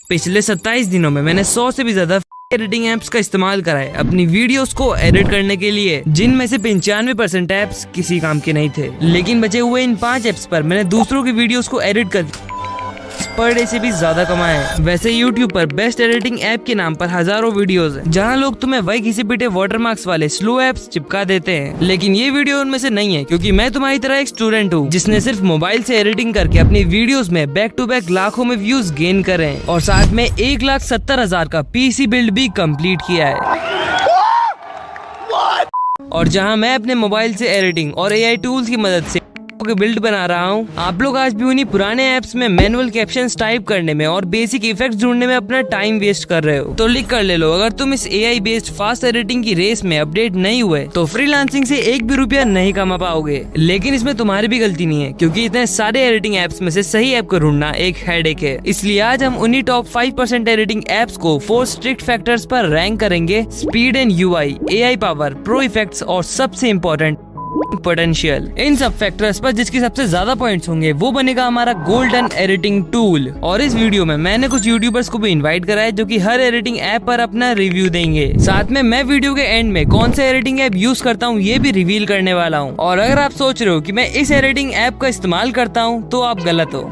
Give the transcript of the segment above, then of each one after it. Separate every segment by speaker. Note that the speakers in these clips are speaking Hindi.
Speaker 1: पिछले 27 दिनों में मैंने 100 से भी ज्यादा एडिटिंग एप्स का इस्तेमाल करा है अपनी वीडियोस को एडिट करने के लिए, जिनमें से 95% एप्स किसी काम के नहीं थे। लेकिन बचे हुए इन 5 एप्स पर मैंने दूसरों की वीडियोस को एडिट कर पर डे से भी ज्यादा कमाया है। वैसे YouTube पर बेस्ट एडिटिंग ऐप के नाम पर हजारों वीडियोस हैं, जहां लोग तुम्हें वही घिसे पिटे वाटरमार्क्स वाले स्लो एप्स चिपका देते हैं। लेकिन ये वीडियो उनमें से नहीं है, क्योंकि मैं तुम्हारी तरह एक स्टूडेंट हूँ जिसने सिर्फ मोबाइल से एडिटिंग करके अपनी वीडियोस में बैक टू बैक लाखों में व्यूज गेन करे और साथ में 1,70,000 का PC बिल्ड भी कंप्लीट किया है। और जहाँ मैं अपने मोबाइल से एडिटिंग और AI टूल्स की मदद से बिल्ड बना रहा हूँ, आप लोग आज भी उन्हीं पुराने ऐप्स में मैनुअल कैप्शंस टाइप करने में और बेसिक इफेक्ट्स ढूंढने में अपना टाइम वेस्ट कर रहे हो। तो लिख कर ले लो, अगर तुम इस AI बेस्ड फास्ट एडिटिंग की रेस में अपडेट नहीं हुए तो फ्रीलांसिंग से एक भी रुपया नहीं कमा पाओगे। लेकिन इसमें तुम्हारी भी गलती नहीं है, क्योंकि इतने सारे एडिटिंग एप्स में से सही ऐप को ढूंढना एक हेडेक है। इसलिए आज हम उन्हीं टॉप 5% एडिटिंग एप्स को 4 स्ट्रिक्ट फैक्टर्स पर रैंक करेंगे: speed and UI, AI power, pro effects और सबसे इम्पोर्टेंट पोटेंशियल। इन सब फैक्टर्स पर जिसकी सबसे ज्यादा पॉइंट्स होंगे वो बनेगा हमारा गोल्डन एडिटिंग टूल। और इस वीडियो में मैंने कुछ यूट्यूबर्स को भी इनवाइट करा है जो कि हर एडिटिंग ऐप पर अपना रिव्यू देंगे। साथ में मैं वीडियो के एंड में कौन सा एडिटिंग ऐप यूज करता हूँ ये भी रिवील करने वाला हूँ। और अगर आप सोच रहे हो कि मैं इस एडिटिंग ऐप का इस्तेमाल करता हूँ तो आप गलत हो।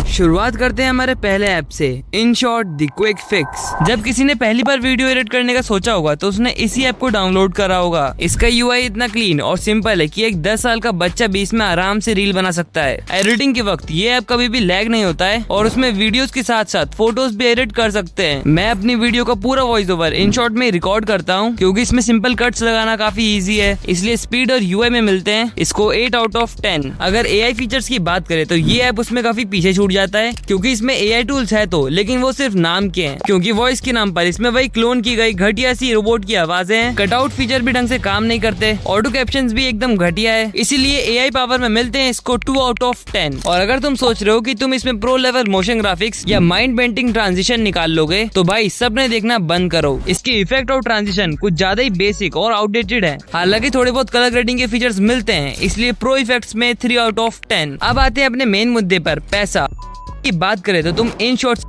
Speaker 1: शुरुआत करते हैं हमारे पहले ऐप से, InShot द क्विक फिक्स। जब किसी ने पहली बार वीडियो एडिट करने का सोचा होगा तो उसने इसी ऐप को डाउनलोड करा होगा। इसका UI इतना क्लीन और सिंपल है कि एक 10 साल का बच्चा भी इसमें आराम से रील बना सकता है। एडिटिंग के वक्त ये ऐप कभी भी लैग नहीं होता है और उसमें वीडियोस के साथ साथ फोटोज भी एडिट कर सकते हैं। मैं अपनी वीडियो का पूरा वॉइस ओवर InShot में रिकॉर्ड करता हूँ, क्योंकि इसमें सिंपल कट्स लगाना काफी ईजी है, इसलिए स्पीड और UI में मिलते हैं इसको 8 आउट ऑफ 10। अगर AI फीचर्स की बात करें तो ये ऐप उसमें काफी पीछे छूट जाता है, क्योंकि इसमें AI टूल्स है तो, लेकिन वो सिर्फ नाम के हैं, क्योंकि वॉइस के नाम पर इसमें वही क्लोन की गई घटिया सी रोबोट की आवाजें हैं। कटआउट फीचर भी ढंग से काम नहीं करते, ऑटो कैप्शंस भी एकदम घटिया है, इसीलिए AI पावर में मिलते हैं इसको 2 आउट ऑफ 10। और अगर तुम सोच रहे हो कि तुम इसमें प्रो लेवल मोशन ग्राफिक्स या माइंड बेंटिंग ट्रांजिशन निकाल लोगे तो भाई सबने देखना बंद करो। इसके इफेक्ट और ट्रांजिशन कुछ ज्यादा ही बेसिक और आउटडेटेड है। हालांकि थोड़े बहुत कलर ग्रेडिंग के फीचर्स मिलते हैं, इसलिए प्रो इफेक्ट्स में 3 आउट ऑफ 10। अब आते हैं अपने मेन मुद्दे पर, पैसा की बात करें तो तुम InShot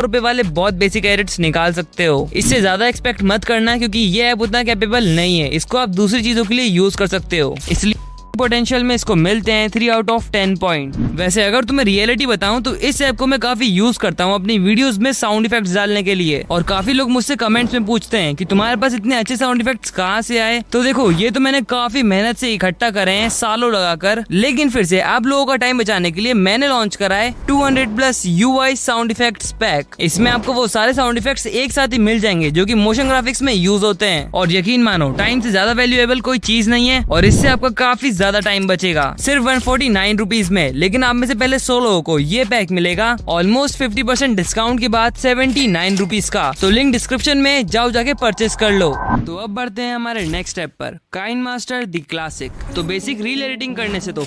Speaker 1: रुपए वाले बहुत बेसिक एडिट्स निकाल सकते हो। इससे ज्यादा एक्सपेक्ट मत करना, क्योंकि ये ऐप उतना कैपेबल नहीं है। इसको आप दूसरी चीजों के लिए यूज कर सकते हो, इसलिए पोटेंशियल में इसको मिलते हैं 3 आउट ऑफ 10 पॉइंट। वैसे अगर तुम्हें रियलिटी बताऊं तो इस ऐप को मैं काफी यूज करता हूं अपनी वीडियोस में साउंड इफेक्ट्स डालने के लिए। और काफी लोग मुझसे कमेंट्स में पूछते हैं कि तुम्हारे पास इतने अच्छे साउंड इफेक्ट्स कहां से आए। तो देखो, ये तो मैंने काफी मेहनत से इकट्ठा करे हैं सालों लगाकर, लेकिन फिर से आप लोगों का टाइम बचाने के लिए मैंने लॉन्च करा है 200+ UI साउंड इफेक्ट्स पैक। इसमें आपको वो सारे साउंड इफेक्ट्स एक साथ ही मिल जाएंगे जो कि मोशन ग्राफिक्स में यूज होते हैं। और यकीन मानो, टाइम से ज्यादा वैल्यूएबल कोई चीज नहीं है और इससे आपका काफी ज्यादा टाइम बचेगा, सिर्फ 149 रुपीज में। लेकिन आप में से पहले 100 लोगों को ये पैक मिलेगा ऑलमोस्ट 50% डिस्काउंट के बाद 79 रुपीज का। तो लिंक डिस्क्रिप्शन में जाओ, जाके परचेस कर लो। तो अब बढ़ते हैं हमारे नेक्स्ट स्टेप पर, काइनमास्टर द क्लासिक। तो बेसिक रील एडिटिंग करने से तो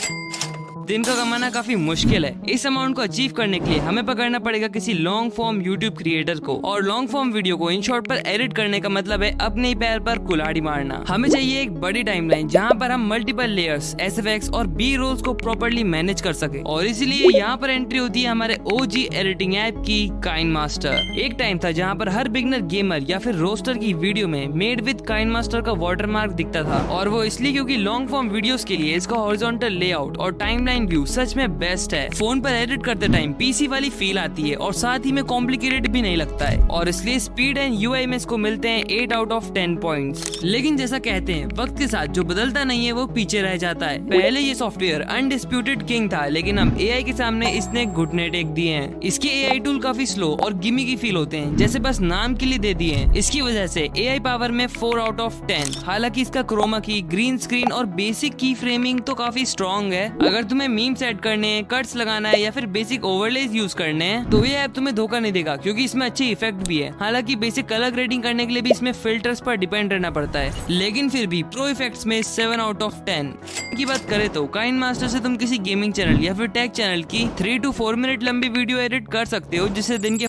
Speaker 1: दिन का कमाना काफी मुश्किल है। इस अमाउंट को अचीव करने के लिए हमें पकड़ना पड़ेगा किसी लॉन्ग फॉर्म यूट्यूब क्रिएटर को, और लॉन्ग फॉर्म वीडियो को InShot पर एडिट करने का मतलब है अपने ही पैर पर कुल्हाड़ी मारना। हमें चाहिए एक बड़ी टाइमलाइन जहां पर हम मल्टीपल लेयर्स, SFX और B रोल्स को प्रॉपर्ली मैनेज कर सके, और इसलिए यहाँ पर एंट्री होती है हमारे OG एडिटिंग ऐप की, काइनमास्टर। एक टाइम था जहाँ पर हर बिगनर गेमर या फिर रोस्टर की वीडियो में मेड विद काइनमास्टर का वाटरमार्क दिखता था, और वो इसलिए क्योंकि लॉन्ग फॉर्म वीडियोस के लिए इसका हॉरिजॉन्टल लेआउट और टाइमलाइन व्यू सच में बेस्ट है। फोन पर एडिट करते टाइम PC वाली फील आती है और साथ ही में कॉम्प्लिकेटेड भी नहीं लगता है, और इसलिए स्पीड एंड UI में इसको मिलते हैं 8 आउट ऑफ 10 पॉइंट्स। लेकिन जैसा कहते हैं, वक्त के साथ जो बदलता नहीं है वो पीछे रह जाता है। पहले ये सॉफ्टवेयर अनडिस्प्यूटेड किंग था, लेकिन अब AI के सामने इसने घुटने टेक दिए हैं। इसके AI टूल काफी स्लो और गिमी की फील होते हैं, जैसे बस नाम के लिए दे दिए हैं। इसकी वजह से AI पावर में 4 आउट ऑफ 10। हालांकि इसका क्रोमा की, ग्रीन स्क्रीन और बेसिक की फ्रेमिंग तो काफी स्ट्रॉन्ग है। अगर तुम्हें मीम्स ऐड करने हैं, कट्स लगाना है या फिर बेसिक ओवरलेज यूज करने हैं तो ये ऐप तुम्हें धोखा नहीं देगा, क्योंकि इसमें अच्छे इफेक्ट भी है। हालांकि बेसिक कलर ग्रेडिंग करने के लिए भी इसमें फिल्टर्स पर डिपेंड रहना पड़ता है, लेकिन फिर भी प्रो इफेक्ट्स में 7 आउट ऑफ 10 की बात करें तो काइनमास्टर से तुम किसी गेमिंग चैनल या फिर टेक चैनल की 3 to 4 मिनट लंबी वीडियो एडिट कर सकते हो, जिससे दिन के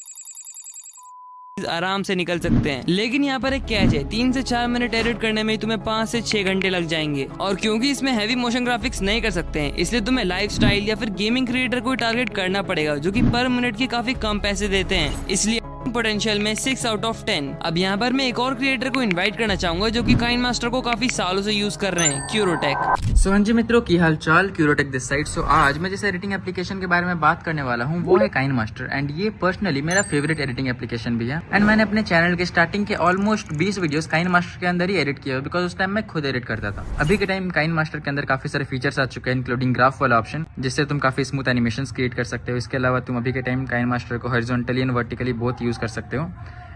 Speaker 1: आराम से निकल सकते हैं। लेकिन यहाँ पर एक कैच है, 3 से 4 मिनट एडिट करने में तुम्हें 5 से 6 घंटे लग जाएंगे। और क्योंकि इसमें हैवी मोशन ग्राफिक्स नहीं कर सकते हैं, इसलिए तुम्हें लाइफस्टाइल या फिर गेमिंग क्रिएटर को टारगेट करना पड़ेगा, जो कि पर मिनट के काफी कम पैसे देते हैं। इसलिए पोटेंशियल में 6 आउट ऑफ 10। अब यहाँ पर मैं एक और क्रिएटर को इनवाइट करना चाहूंगा जो कि काइनमास्टर को काफी सालों से यूज कर रहे हैं, क्यूरोटेक।
Speaker 2: सो हाँ जी मित्रों, की हाल चाल, क्यूरोटेक दिस साइड। सो आज मैं जिस एडिटिंग एप्लीकेशन के बारे में बात करने वाला हूँ वो है काइनमास्टर, एंड ये पर्सनली मेरा फेवरेट एडिटिंग एप्लीकेशन भी है। एंड मैंने अपने चैनल के स्टार्टिंग के ऑलमोस्ट 20 वीडियोस काइनमास्टर के अंदर ही एडिट किया, बिकॉज उस टाइम मैं खुद एडिट करता था। अभी के टाइम काइनमास्टर के अंदर काफी सारे फीचर्स आ चुके हैं, इंक्लूडिंग ग्राफ वाला ऑप्शन, जिससे तुम काफी स्मूथ एनिमेशन क्रिएट कर सकते हो। इसके अलावा तुम अभी के टाइम काइनमास्टर को हॉरिजॉन्टली एंड वर्टिकली बहुत यूज कर सकते हो।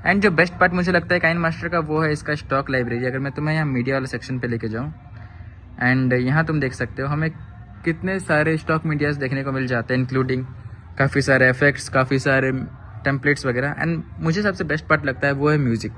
Speaker 2: एंड जो बेस्ट पार्ट मुझे लगता है काइनमास्टर का वो है इसका स्टॉक लाइब्रेरी। अगर मैं तुम्हें यहाँ मीडिया वाले सेक्शन पे लेके जाऊँ, एंड यहाँ तुम देख सकते हो हमें कितने सारे स्टॉक मीडियाज देखने को मिल जाते हैं, इंक्लूडिंग काफ़ी सारे इफेक्ट्स, काफ़ी सारे टेम्पलेट्स वगैरह। एंड मुझे सबसे बेस्ट पार्ट लगता है वो है म्यूजिक।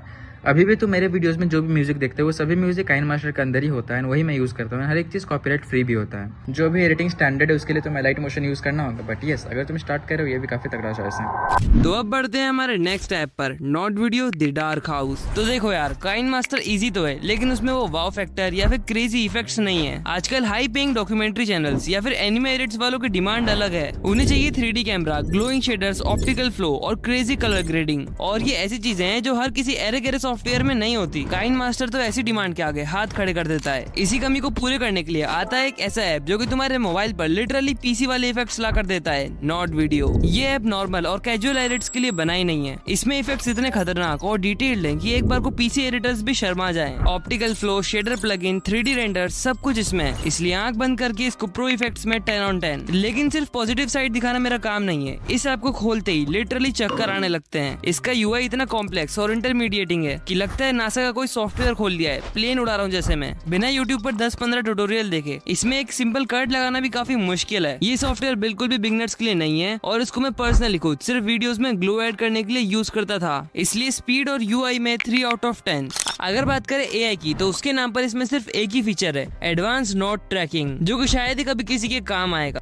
Speaker 2: अभी भी तो मेरे वीडियोस में जो भी म्यूजिक देखते हो वो सभी म्यूजिक काइनमास्टर के अंदर ही होता है, एंड वही मैं यूज़ करता हूँ। हर एक चीज़ कॉपीराइट फ्री भी होता है। जो भी एडिटिंग स्टैंडर्ड है उसके लिए तुम्हें लाइट मोशन यूज़ करना होगा, बट यस अगर तुम स्टार्ट कर रहे हो ये भी काफ़ी तगड़ा चॉइस है।
Speaker 1: तो अब बढ़ते हैं हमारे नेक्स्ट ऐप पर, not video the dark house. तो देखो यार, काइनमास्टर इजी तो है, लेकिन उसमें वो वाव फैक्टर या फिर क्रेजी इफेक्ट्स नहीं है। आजकल हाई पेइंग डॉक्यूमेंट्री चैनल्स या फिर एनिमे एडिट्स वालों की डिमांड अलग है। उन्हें चाहिए 3D camera, glowing shaders, optical flow और क्रेजी कलर ग्रेडिंग। और ये ऐसी चीजें हैं जो हर किसी एरे सॉफ्टवेयर में नहीं होती। काइनमास्टर तो ऐसी डिमांड के आगे हाथ खड़े कर देता है। इसी कमी को पूरे करने के लिए आता है एक ऐसा ऐप जो कि तुम्हारे मोबाइल पर लिटरली पीसी वाले इफेक्ट्स ला कर देता है, नॉट वीडियो। ये ऐप नॉर्मल और कैजुअल एडिट्स के लिए बनाई नहीं है। इसमें इफेक्ट्स इतने खतरनाक और डिटेल्ड हैं कि एक बार को पीसी एडिटर्स भी शर्मा जाएं। Optical flow, shader plugin, 3D render सब कुछ इसमें है। इसलिए आंख बंद करके इसको प्रो इफेक्ट्स में 10 on 10। लेकिन सिर्फ पॉजिटिव साइड दिखाना मेरा काम नहीं है। इस ऐप को खोलते ही लिटरली चक्कर आने लगते हैं। इसका यूआई इतना कॉम्प्लेक्स और इंटरमीडिएटिंग है कि लगता है नासा का कोई सॉफ्टवेयर खोल दिया है। प्लेन उड़ा रहा हूँ जैसे मैं, बिना यूट्यूब पर 10-15 ट्यूटोरियल देखे। इसमें एक सिंपल कट लगाना भी काफी मुश्किल है। ये सॉफ्टवेयर बिल्कुल भी बिगनर्स के लिए नहीं है, और इसको मैं पर्सनली खुद सिर्फ वीडियोस में ग्लो ऐड करने के लिए यूज करता था। इसलिए स्पीड और यूआई में 3 out of 10। अगर बात करें एआई की, तो उसके नाम पर इसमें सिर्फ एक ही फीचर है, एडवांस नोट ट्रैकिंग, जो कि शायद ही कभी किसी के काम आएगा।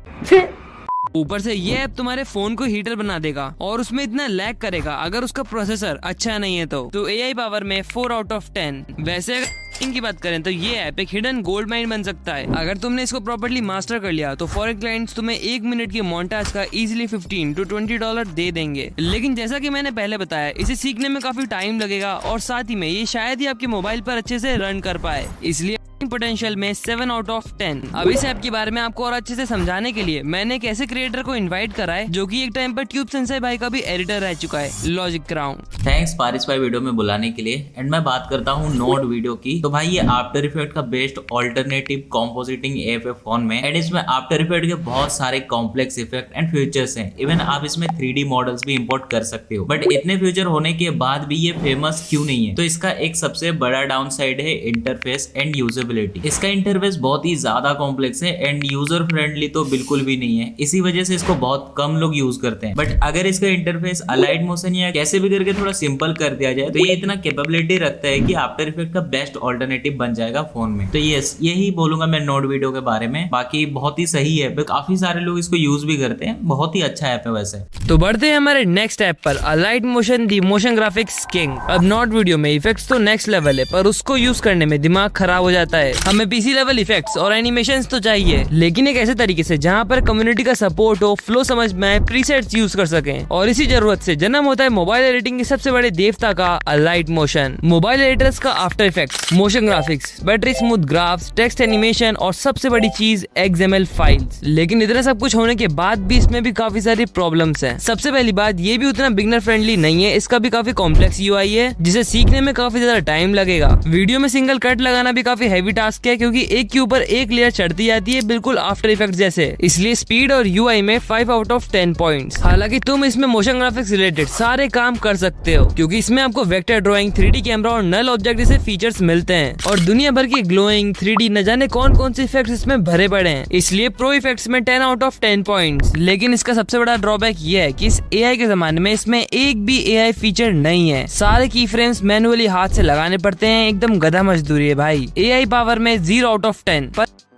Speaker 1: ऊपर से ये ऐप तुम्हारे फोन को हीटर बना देगा और उसमें इतना लैग करेगा अगर उसका प्रोसेसर अच्छा नहीं है तो एआई पावर में 4 out of 10। वैसे अगर की बात करें तो ये ऐप एक हिडन गोल्ड माइन बन सकता है। अगर तुमने इसको प्रॉपर्ली मास्टर कर लिया तो फॉरेन क्लाइंट्स तुम्हें 1 मिनट की मोन्टाज का इजीली $15 to $20 दे देंगे। लेकिन जैसा कि मैंने पहले बताया, इसे सीखने में काफी टाइम लगेगा और साथ ही में ये शायद ही आपके मोबाइल पर अच्छे से रन कर पाए। इसलिए पोटेंशियल में 7 out of 10। अब इस ऐप के बारे में आपको और अच्छे से समझाने के लिए मैंने एक ऐसे क्रिएटर को इनवाइट करा है जो कि एक टाइम पर ट्यूब सेंसेई भाई का भी एडिटर रह चुका है, लॉजिक क्राउन।
Speaker 3: थैंक्स पारिस भाई वीडियो में बुलाने के लिए। एंड मैं बात करता हूँ नोट वीडियो की। तो भाई ये आफ्टर इफेक्ट का बेस्ट ऑल्टरनेटिव कॉम्पोजिटिंग ऐप है फोन में। एंड इसमें आफ्टर इफेक्ट के बहुत सारे कॉम्प्लेक्स इफेक्ट एंड फीचर्स हैं। इवन आप इसमें 3D मॉडल्स भी इंपोर्ट कर सकते हो। बट इतने फीचर होने के बाद भी ये फेमस क्यों नहीं है? तो इसका एक सबसे बड़ा डाउन साइड है इंटरफेस एंड यूजेबिलिटी। इसका इंटरफेस बहुत ही ज्यादा कॉम्प्लेक्स है एंड यूजर फ्रेंडली तो बिल्कुल भी नहीं है। इसी वजह से इसको बहुत कम लोग यूज करते हैं। बट अगर इसका इंटरफेस अलाइट मोशन या कैसे भी करके थोड़ा सिंपल कर दिया जाए तो ये इतना कैपेबिलिटी रखता है कि आफ्टर इफेक्ट का बेस्ट ऑल्टरनेटिव बन जाएगा फोन में। तो यस, यही बोलूंगा मैं नोट वीडियो के बारे में। बाकी बहुत ही सही है, काफी सारे लोग इसको यूज भी करते हैं। बहुत ही अच्छा ऐप है वैसे।
Speaker 1: तो बढ़ते हैं हमारे नेक्स्ट ऐप पर, Alight Motion the motion graphics king. अब नॉट वीडियो में इफेक्ट्स तो नेक्स्ट लेवल है, पर उसको यूज करने में दिमाग खराब हो जाता है। हमें पीसी लेवल इफेक्ट्स और एनिमेशंस तो चाहिए, लेकिन एक ऐसे तरीके से जहां पर कम्युनिटी का सपोर्ट हो, फ्लो समझ में आए, प्रीसेट्स यूज कर सकें। और इसी जरूरत से जन्म होता है मोबाइल एडिटिंग के सबसे बड़े देवता का, अलाइट मोशन। मोबाइल एडिटर्स का after effects, motion graphics, battery smooth graphs, text animation और सबसे बड़ी चीज XML फाइल्स। लेकिन इतना सब कुछ होने के बाद भी इसमें भी काफी सारी प्रॉब्लम्स हैं। सबसे पहली बात, ये भी उतना बिगनर फ्रेंडली नहीं है। इसका भी काफी कॉम्प्लेक्स यूआई है जिसे सीखने में काफी ज्यादा टाइम लगेगा। वीडियो में सिंगल कट लगाना भी काफी हैवी टास्क है, क्योंकि एक के ऊपर एक लेयर चढ़ती जाती है, बिल्कुल आफ्टर इफेक्ट्स जैसे। इसलिए स्पीड और यूआई में 5 out of 10 पॉइंट्स। हालांकि तुम इसमें मोशन ग्राफिक्स रिलेटेड सारे काम कर सकते हो, क्योंकि इसमें आपको वेक्टर ड्राइंग, 3D कैमरा और नल ऑब्जेक्ट जैसे फीचर्स मिलते हैं। और दुनिया भर की ग्लोइंग, 3D न जाने कौन कौन से इफेक्ट्स इसमें भरे पड़े हैं। इसलिए प्रो इफेक्ट्स में 10 out of 10 पॉइंट्स। लेकिन इसका सबसे बड़ा ड्रॉबैक ये है कि इस एआई के जमाने में इसमें एक भी एआई फीचर नहीं है। सारे की फ्रेम्स मैनुअली हाथ से लगाने पड़ते हैं। एकदम गधा मजदूरी है भाई। एआई पावर में 0 out of 10।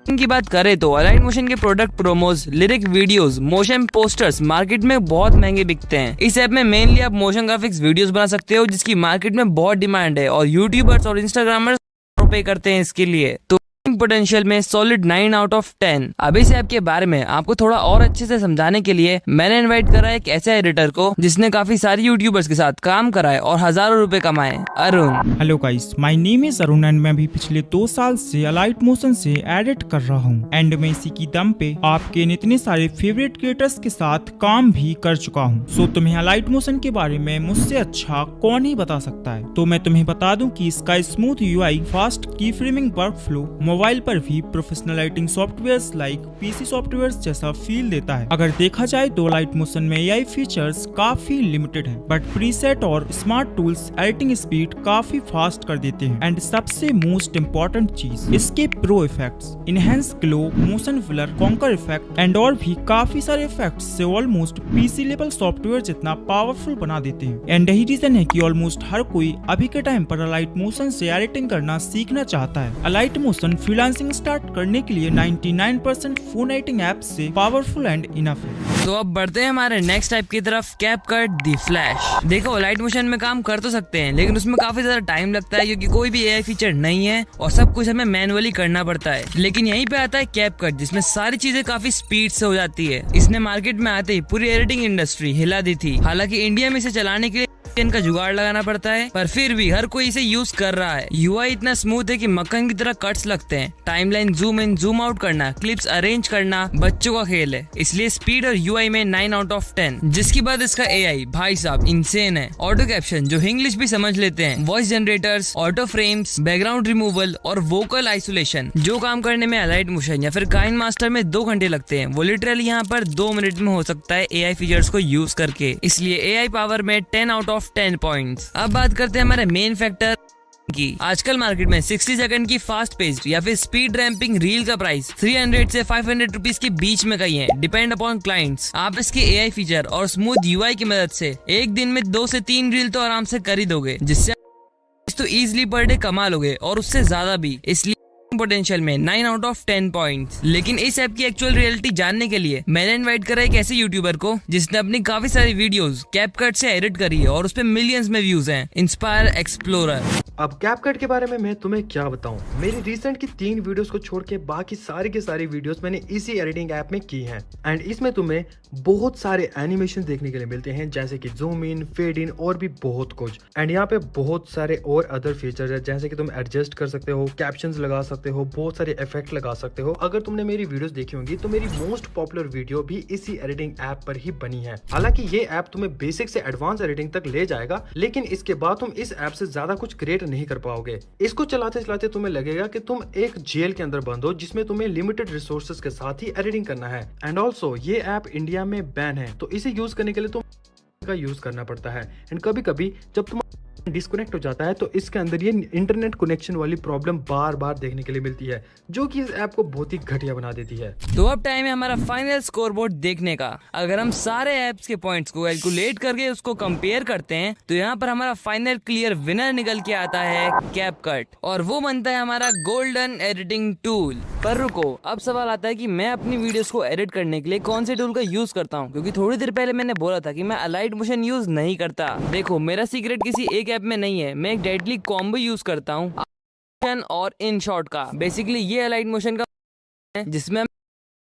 Speaker 1: की बात करें तो अलाइट मोशन के product promos, lyric videos, motion posters market में बहुत महंगे बिकते हैं। इस ऐप में मेनली आप मोशन ग्राफिक्स वीडियोस बना सकते हो, जिसकी मार्केट में बहुत डिमांड है और यूट्यूबर्स और इंस्टाग्रामर्स पे करते हैं इसके लिए। तो पोटेंशियल में सॉलिड 9 आउट ऑफ 10। अब इस ऐप के बारे में आपको थोड़ा और अच्छे से समझाने के लिए मैंने इनवाइट करा एक ऐसे एडिटर को जिसने काफी सारी यूट्यूबर्स के साथ काम कराए और हजारों रुपए कमाए। Arun.
Speaker 4: Hello guys, my name is Arun and मैं भी पिछले 2 साल से अलाइट मोशन से एडिट कर रहा हूँ एंड मैं इसी की दम पे आपके इतने सारे फेवरेट क्रिएटर्स के साथ काम भी कर चुका हूँ। सो तुम्हें अलाइट मोशन के बारे में मुझसे अच्छा कौन ही बता सकता है। तो मैं तुम्हें बता दूं कि इसका स्मूथ यूआई, फास्ट की फ्रेमिंग वर्कफ्लो मोबाइल पर भी professional lighting softwares like PC softwares जैसा फील देता है। अगर देखा जाए तो लाइट मोशन में एआई फीचर्स काफी लिमिटेड हैं, बट प्रीसेट और स्मार्ट टूल्स एडिटिंग स्पीड काफी फास्ट कर देते हैं। एंड सबसे मोस्ट इम्पोर्टेंट चीज, इसके pro effects, enhance glow, motion filler, conquer effect and और भी काफी सारे इफेक्ट्स से ऑलमोस्ट पीसी लेवल सॉफ्टवेयर जितना पावरफुल बना देते हैं। एंड यही रीजन है कि ऑलमोस्ट हर कोई अभी के टाइम पर अलाइट मोशन से एडिटिंग करना सीखना चाहता है। अलाइट मोशन फ्रीलांसिंग स्टार्ट करने के लिए 99% फोन एडिटिंग ऐप से पावरफुल एंड इनफ है।
Speaker 1: तो अब बढ़ते हैं हमारे नेक्स्ट टाइप की तरफ, कैपकट द फ्लैश। देखो लाइट मोशन में काम कर तो सकते हैं, लेकिन उसमें काफी ज्यादा टाइम लगता है क्योंकि कोई भी एआई फीचर नहीं है और सब कुछ हमें मैनुअली करना पड़ता है। लेकिन यहीं पे आता है कैपकट, जिसमें सारी चीजें काफी स्पीड से हो जाती है। इसने मार्केट में आते ही पूरी एडिटिंग इंडस्ट्री हिला दी थी। हालांकि इंडिया में इसे चलाने के लिए इनका जुगाड़ लगाना पड़ता है, पर फिर भी हर कोई इसे यूज कर रहा है। यूआई इतना स्मूथ है कि मक्खन की तरह कट्स लगते हैं। Timeline zoom in zoom out करना, क्लिप्स अरेंज करना बच्चों का खेल है। इसलिए स्पीड और यूआई में 9 आउट ऑफ 10। जिसके बाद इसका एआई भाई साहब इंसेन है। ऑटो कैप्शन जो इंग्लिश भी समझ लेते हैं, voice generators, auto frames, background removal और वोकल आइसोलेशन, जो काम करने में अलाइट मोशन या फिर काइन मास्टर में 2 घंटे लगते हैं, वो लिटरली यहाँ पर 2 मिनट में हो सकता है एआई फीचर्स को यूज करके। इसलिए एआई पावर में 10 आउट ऑफ 10 पॉइंट्स। अब बात करते हैं हमारे मेन फैक्टर की। आजकल मार्केट में 60 सेकंड की फास्ट पेस्ड या फिर स्पीड रैंपिंग रील का प्राइस 300 से 500 रुपीज के बीच में कहीं है, डिपेंड अपॉन क्लाइंट्स। आप इसके एआई फीचर और स्मूथ यूआई की मदद से एक दिन में 2 से 3 रील तो आराम से कर ही दोगे, जिससे तो इजीली पर डे कमा लोगे और उससे ज्यादा भी। इसलिए पोटेंशियल में 9 आउट ऑफ 10 पॉइंट्स। लेकिन इस ऐप की एक्चुअल रियलिटी जानने के लिए मैंने इनवाइट करा एक ऐसे यूट्यूबर को जिसने अपनी काफी सारी वीडियोस कैपकट से एडिट करी है और उस पे मिलियंस में व्यूज हैं। Inspire explorer.
Speaker 5: अब कैपकट के बारे में मैं तुम्हें क्या बताऊं। मेरी रिसेंट की 3 वीडियोस को छोड़ के बाकी सारी की सारी वीडियोस मैंने इसी एडिटिंग ऐप में की हैं। एंड इसमें तुम्हें बहुत सारे एनिमेशन देखने के लिए मिलते हैं, जैसे कि जूम इन, फेड इन और भी बहुत कुछ। एंड यहाँ पे बहुत सारे और अदर फीचर्स है, जैसे कि तुम एडजस्ट कर सकते हो, कैप्शंस लगा सकते हो, बहुत सारे इफेक्ट लगा सकते हो। अगर तुमने मेरी वीडियोस देखी होंगी तो मेरी मोस्ट पॉपुलर वीडियो भी इसी एडिटिंग ऐप पर ही बनी है। हालांकि ये ऐप तुम्हें बेसिक से एडवांस एडिटिंग तक ले जाएगा, लेकिन इसके बाद तुम इस ऐप से ज्यादा कुछ क्रिएट नहीं कर पाओगे। इसको चलाते चलाते तुम्हें लगेगा कि तुम एक जेल के अंदर बंद हो, जिसमें तुम्हें लिमिटेड रिसोर्सेज के साथ ही एडिटिंग करना है। एंड ऑल्सो ये ऐप इंडिया में बैन है, तो इसे यूज करने के लिए तुम का यूज करना पड़ता है। एंड कभी कभी जब तुम डिस्कनेक्ट हो जाता है तो इसके अंदर ये इंटरनेट कनेक्शन वाली प्रॉब्लम बार बार देखने के लिए मिलती है, जो कि इस ऐप को बहुत ही घटिया बना देती है।
Speaker 1: तो अब टाइम है हमारा फाइनल स्कोरबोर्ड देखने का। अगर हम सारे ऐप्स के पॉइंट्स को कैलकुलेट करके उसको कंपेयर करते हैं तो यहाँ पर हमारा फाइनल क्लियर विनर निकल के आता है कैपकट, और वो बनता है हमारा गोल्डन एडिटिंग टूल। पर रुको, अब सवाल आता है कि मैं अपनी वीडियोस को एडिट करने के लिए कौन से टूल का यूज करता हूँ, क्योंकि थोड़ी देर पहले मैंने बोला था कि मैं अलाइट मोशन यूज नहीं करता। देखो मेरा सीक्रेट किसी एक ऐप में नहीं है, मैं एक डेडली कॉम्बो यूज करता हूँ और इन शॉर्ट का। बेसिकली ये अलाइट मोशन का है जिसमें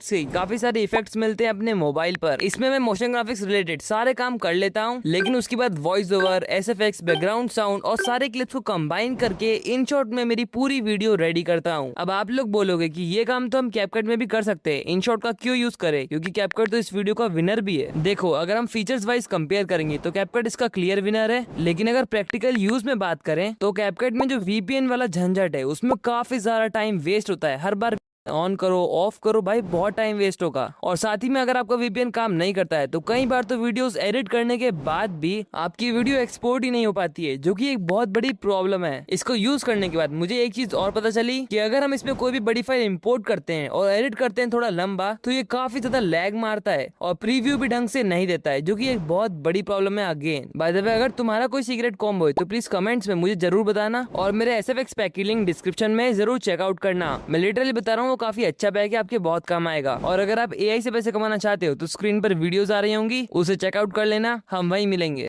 Speaker 1: से काफी सारे इफेक्ट्स मिलते हैं अपने मोबाइल पर। इसमें मैं मोशन ग्राफिक्स रिलेटेड सारे काम कर लेता हूँ, लेकिन उसके बाद voice over, SFX, background sound और सारे क्लिप्स को कंबाइन करके इन शॉर्ट में मेरी पूरी वीडियो रेडी करता हूँ। अब आप लोग बोलोगे कि ये काम तो हम कैपकट में भी कर सकते हैं, इन शॉर्ट का क्यों यूज करें, क्योंकि कैपकट तो इस वीडियो का विनर भी है। देखो अगर हम फीचर्स वाइज कंपेयर करेंगे तो कैपकट इसका क्लियर विनर है, लेकिन अगर प्रैक्टिकल यूज में बात करें तो कैपकट में जो वीपीएन वाला झंझट है उसमें काफी सारा टाइम वेस्ट होता है। हर बार ऑन करो ऑफ करो भाई, बहुत टाइम वेस्ट होगा। और साथ ही में अगर आपका वीपीएन काम नहीं करता है तो कई बार तो वीडियोस एडिट करने के बाद भी आपकी वीडियो एक्सपोर्ट ही नहीं हो पाती है, जो कि एक बहुत बड़ी प्रॉब्लम है। इसको यूज करने के बाद मुझे एक चीज और पता चली कि अगर हम इसमें कोई भी बड़ी फाइल इंपोर्ट करते हैं और एडिट करते हैं थोड़ा लंबा, तो ये काफी ज्यादा लैग मारता है और प्रीव्यू भी ढंग से नहीं देता है, जो की एक बहुत बड़ी प्रॉब्लम है। अगेन बाय द वे, अगर तुम्हारा कोई सीक्रेट कॉम्बो है तो प्लीज कमेंट्स में मुझे जरूर बताना, और मेरे एसएफएक्स पैक की लिंक डिस्क्रिप्शन में जरूर चेकआउट करना। मैं लिटरली बता रहा हूँ वो काफी अच्छा पैक है, आपके बहुत काम आएगा। और अगर आप AI से पैसे कमाना चाहते हो तो स्क्रीन पर वीडियोस आ रही होंगी, उसे चेकआउट कर लेना, हम वहीं मिलेंगे।